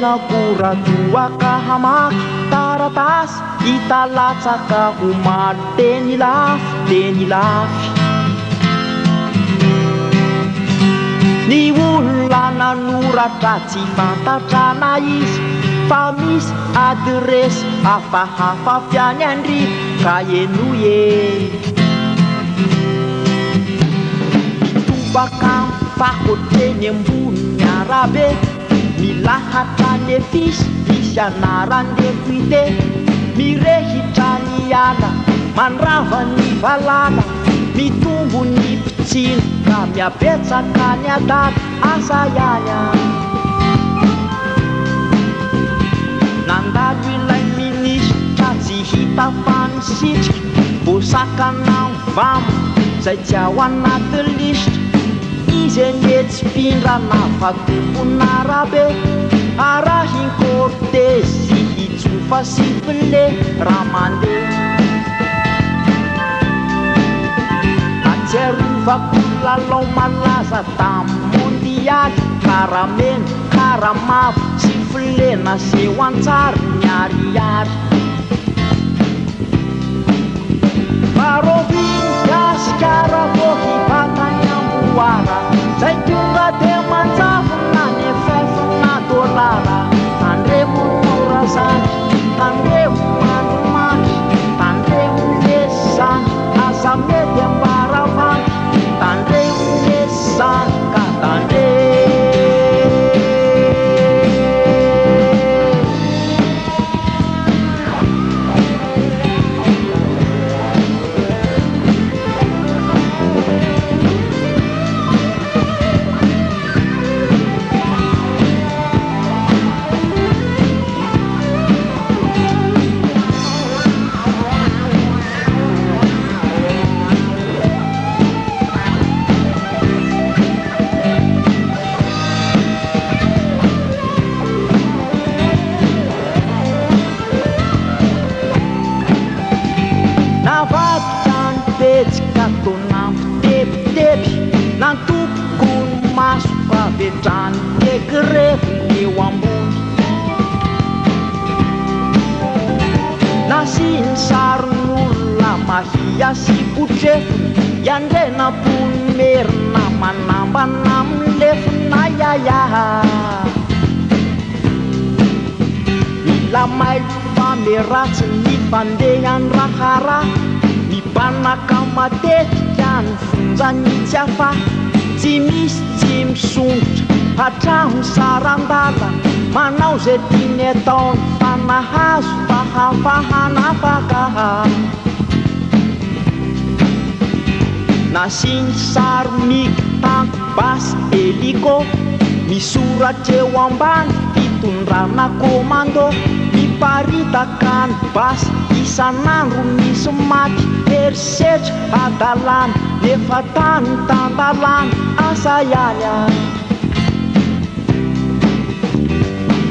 nakoradoaka hamaky taratasy italatsaka ho maro teny lafy ny olona nanoratra tsy fantatrana izy fa misy adresy hafahafa fiany andriky ka enoye mitobaka fakotreny ambony arabe milahatra nefisy isy anaran'leko ide mirehitra ny ala mandrava ny valala mitombo ny mpitsino ka miabetsaka ny adala asa ihany nandalo ilay minisitra tsy hita fanisitrika bosakana mivamo zay tsy ao anaty lisitra izy enetsy pindrana fa tompon'arabe arahin cortezy hitsofa sifle raha mandeha atserovako lalao malaza tamin'ny mondialy karamena karamavo sifle naseho antsary miarihary faroviny gasikara vohibatany amboara zay tonga de manjavona ny efefina dolara tandremo norazany tandremo mandromandry tandremo lesany aza mety ambaravany tandremo lesany ka nantopoko maso favetrany tegrevy eo ambony nasiny sarin'olona mahia sy potrefony iandrenapony merina manambana amilefina iayaha mila mailo fameratsy ny fandehan rahara mibanaka matetika ny vonjany tsy afa tsy misy tsy misongotra hatrahony sarandala manao zay tiany ataony fanahazo fahafahanafaka nasiny sary mikitanko basy heliko misoratra eo ambany fitondrana komando miparitaka ny basy isan'andro misy maty erisetra adalana nefa tany tandalana asa ihany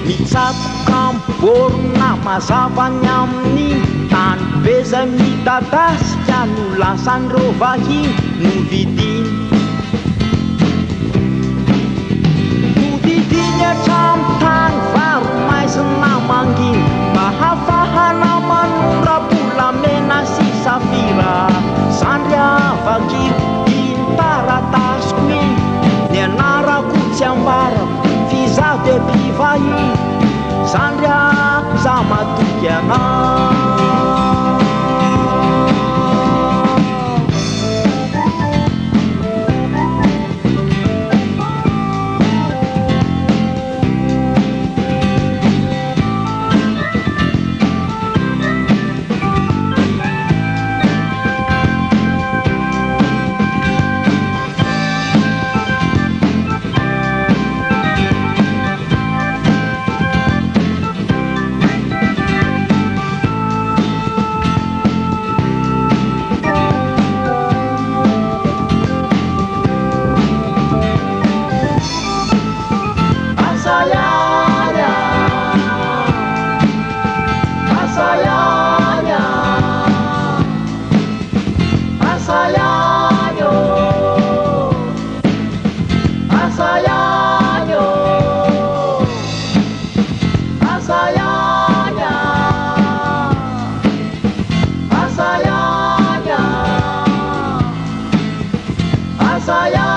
mitsatoka mborona mazavany amin'iny tany beza midadasika no lasandreo vahiny no vidiny hatramy tany varo maizina manginy mba hafahana manondrabolamena sy safira zandry avakio iny taratasiko iny ny anarako tsy ambara fizady mpivahiny zandry za matoky ana sayang